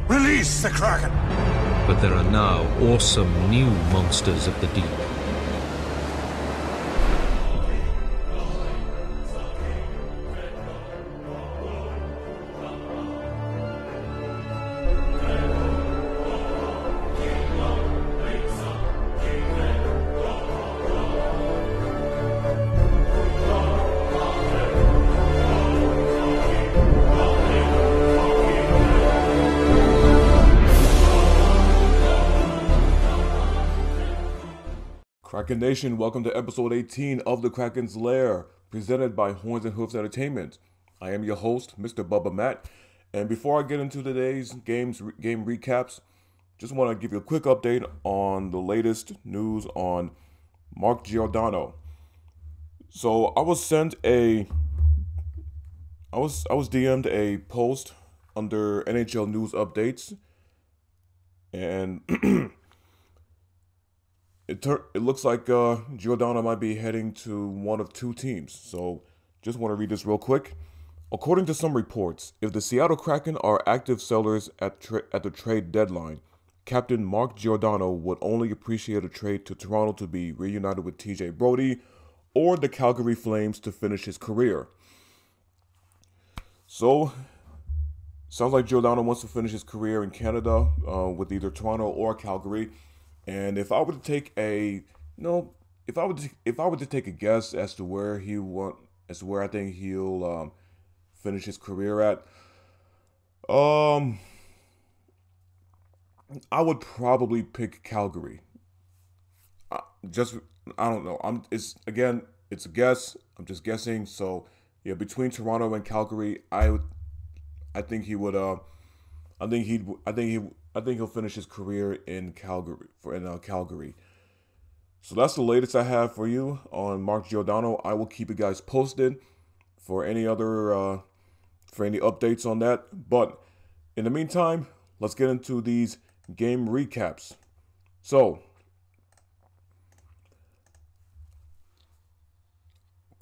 Release the Kraken! But there are now awesome new monsters of the deep. Kraken Nation, welcome to episode 18 of the Kraken's Lair, presented by Horns and Hoofs Entertainment. I am your host, Mr. Bubba Matt, and before I get into today's game recaps, just want to give you a quick update on the latest news on Mark Giordano. So I was DM'd a post under NHL News Updates, and It looks like Giordano might be heading to one of two teams, so just want to read this real quick. According to some reports, if the Seattle Kraken are active sellers at the trade deadline, Captain Mark Giordano would only appreciate a trade to Toronto to be reunited with TJ Brodie or the Calgary Flames to finish his career. So, sounds like Giordano wants to finish his career in Canada with either Toronto or Calgary. And if I were to take a guess as to where I think he'll finish his career at, I would probably pick Calgary. I don't know. It's a guess. I'm just guessing. So yeah, between Toronto and Calgary, I think he'll finish his career in Calgary. So that's the latest I have for you on Mark Giordano. I will keep you guys posted for any updates on that. But in the meantime, let's get into these game recaps. So,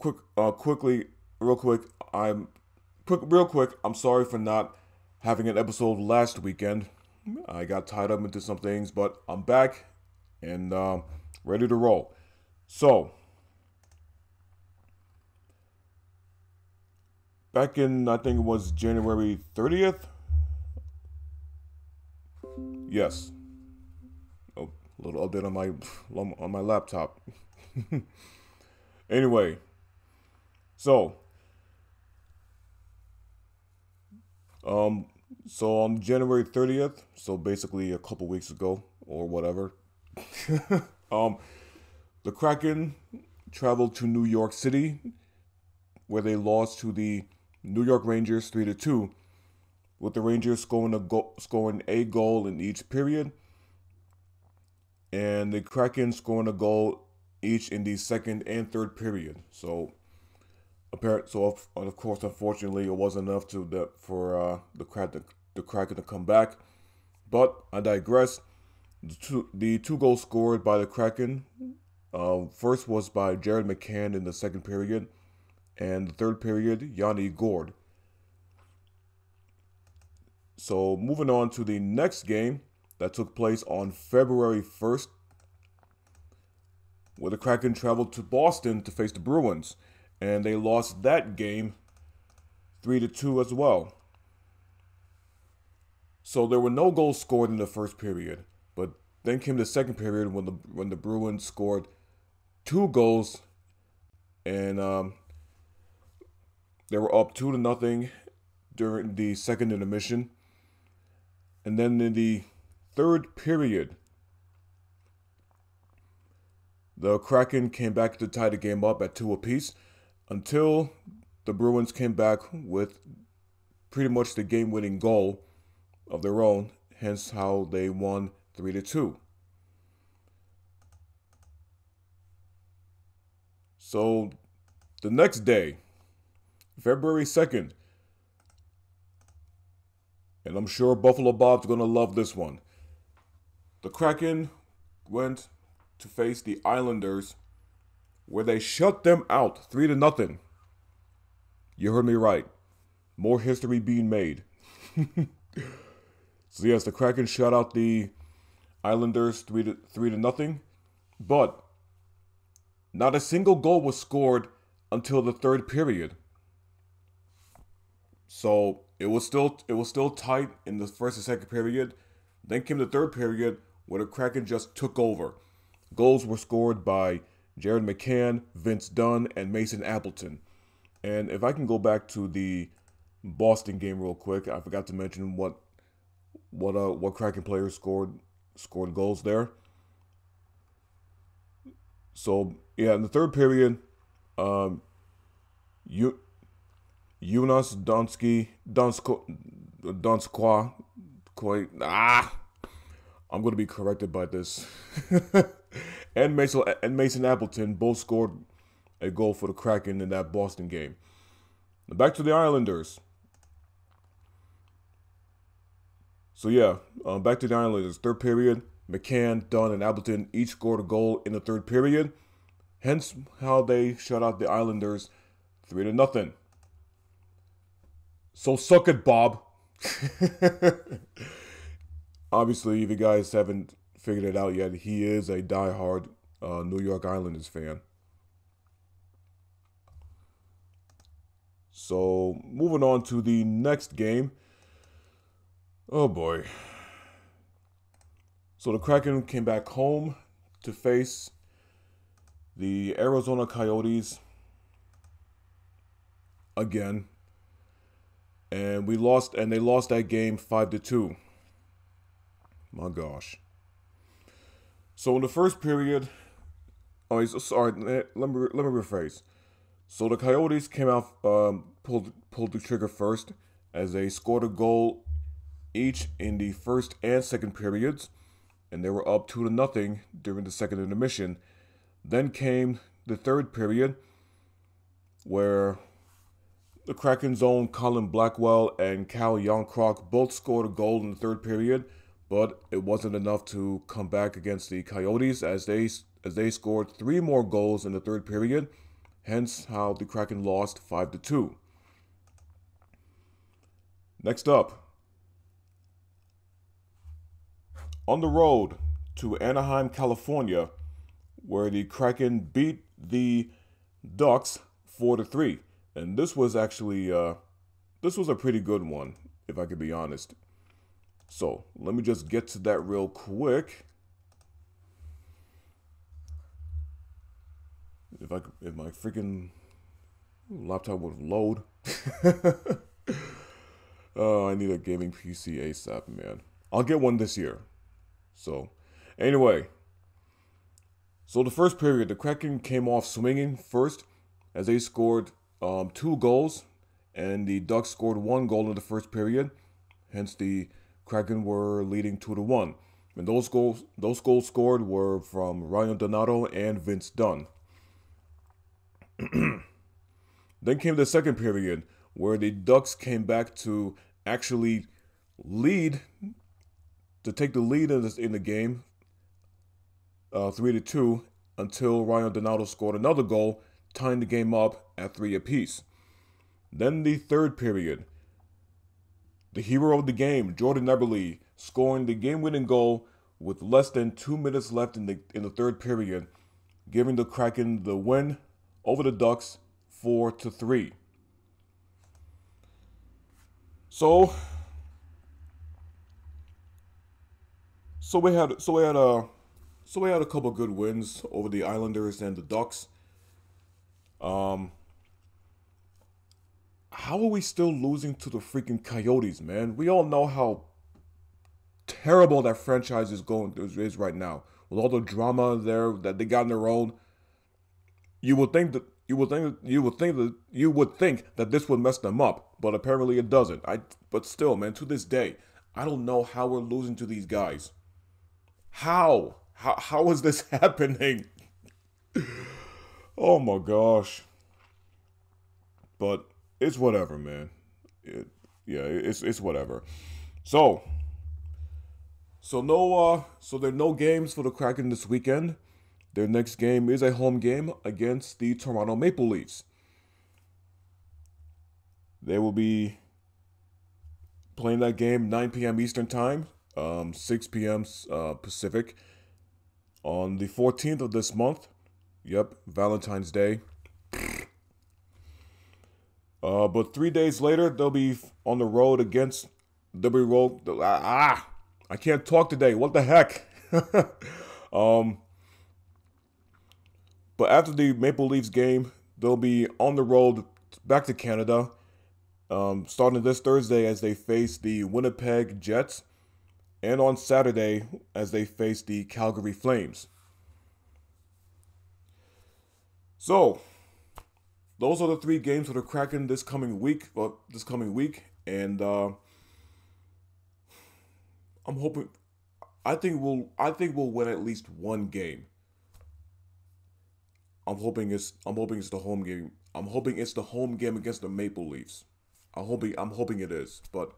real quick. I'm sorry for not having an episode last weekend. I got tied up into some things, but I'm back and ready to roll. So, back in, I think it was January 30th. Yes. Oh, a little update on my laptop. Anyway, so on January 30th, so basically a couple weeks ago or whatever, the Kraken traveled to New York City, where they lost to the New York Rangers 3-2, with the Rangers scoring a goal in each period, and the Kraken scoring a goal each in the second and third period. So of course, unfortunately, it wasn't enough for the Kraken to come back. But I digress. The two goals scored by the Kraken, first was by Jared McCann in the second period, and the third period, Yanni Gourde. So moving on to the next game that took place on February 1st, where the Kraken traveled to Boston to face the Bruins, and they lost that game 3-2 as well. So there were no goals scored in the first period, but then came the second period when the Bruins scored 2 goals, and they were up 2-0 during the second intermission. And then in the third period, the Kraken came back to tie the game up at 2 apiece, until the Bruins came back with pretty much the game-winning goal of their own, hence how they won 3-2. So the next day, February 2nd, and I'm sure Buffalo Bob's going to love this one, the Kraken went to face the Islanders, where they shut them out 3-0. You heard me right. More history being made. So yes, the Kraken shut out the Islanders 3-0, but not a single goal was scored until the third period. So it was still tight in the first and second period. Then came the third period where the Kraken just took over. Goals were scored by Jared McCann, Vince Dunn, and Mason Appleton. And if I can go back to the Boston game real quick, I forgot to mention what Kraken players scored goals there. So yeah, in the third period, Jonas Donskoi, I'm gonna be corrected by this. and Mason Appleton both scored a goal for the Kraken in that Boston game. Now back to the Islanders. So yeah, back to the Islanders. Third period, McCann, Dunn, and Appleton each scored a goal in the third period. Hence how they shut out the Islanders 3-0. So suck it, Bob. Obviously, if you guys haven't figured it out yet, he is a diehard New York Islanders fan. So moving on to the next game. Oh boy. So the Kraken came back home to face the Arizona Coyotes again. And they lost that game 5-2. My gosh. So in the first period, let me rephrase. So the Coyotes came out, pulled the trigger first, as they scored a goal each in the first and second periods, and they were up 2-0 during the second intermission. Then came the third period, where the Kraken's own Colin Blackwell and Cal Youngcroc both scored a goal in the third period, but it wasn't enough to come back against the Coyotes as they scored 3 more goals in the third period, hence how the Kraken lost 5-2. Next up, on the road to Anaheim, California, where the Kraken beat the Ducks 4-3. And this was actually, this was a pretty good one, if I could be honest. So, let me just get to that real quick. If my freaking laptop would load. Oh, I need a gaming PC ASAP, man. I'll get one this year. So, anyway. So the first period, the Kraken came off swinging first as they scored 2 goals, and the Ducks scored 1 goal in the first period. Hence, the Kraken were leading 2-1. And those goals scored were from Ryan Donato and Vince Dunn. Then came the second period, where the Ducks came back to actually take the lead in the game, 3-2, until Ryan Donato scored another goal, tying the game up at 3 apiece. Then the third period, the hero of the game, Jordan Eberle, scoring the game-winning goal with less than 2 minutes left in the third period, giving the Kraken the win over the Ducks 4-3. So we had a couple good wins over the Islanders and the Ducks. How are we still losing to the freaking Coyotes, man? We all know how terrible that franchise is right now. With all the drama there that they got in their own, you would think that this would mess them up, but apparently it doesn't. But still, man, to this day, I don't know how we're losing to these guys. How is this happening? Oh my gosh. But it's whatever, man. It's whatever. So there are no games for the Kraken this weekend. Their next game is a home game against the Toronto Maple Leafs. They will be playing that game 9 p.m. Eastern Time, 6 p.m. Pacific, on the 14th of this month. Yep, Valentine's Day. But 3 days later, they'll be on the road against. They'll be rolled. I can't talk today. What the heck? But after the Maple Leafs game, they'll be on the road back to Canada, starting this Thursday as they face the Winnipeg Jets, and on Saturday as they face the Calgary Flames. So, those are the 3 games for the Kraken this coming week. And I'm hoping. I think we'll win at least one game. I'm hoping it's the home game. I'm hoping it's the home game against the Maple Leafs. I'm hoping it is, but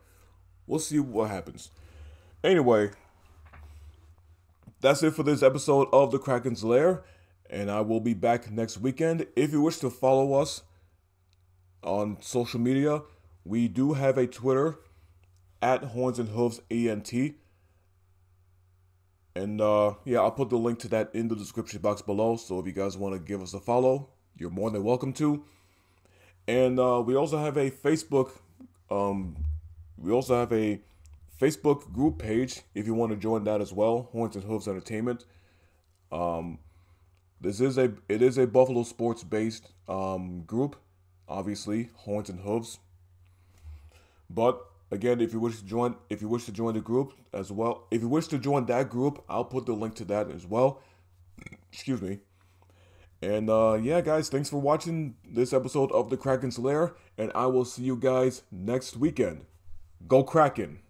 we'll see what happens. Anyway, that's it for this episode of the Kraken's Lair, and I will be back next weekend. If you wish to follow us on social media, we do have a Twitter at Horns and Hooves ENT. And I'll put the link to that in the description box below. So if you guys want to give us a follow, you're more than welcome to. And we also have a Facebook. Group page if you want to join that as well. Horns and Hooves Entertainment. It is a Buffalo sports based group. Obviously, Horns and Hooves. But again, if you wish to join the group as well, if you wish to join that group, I'll put the link to that as well. Excuse me. And guys, thanks for watching this episode of the Kraken's Lair, and I will see you guys next weekend. Go Kraken!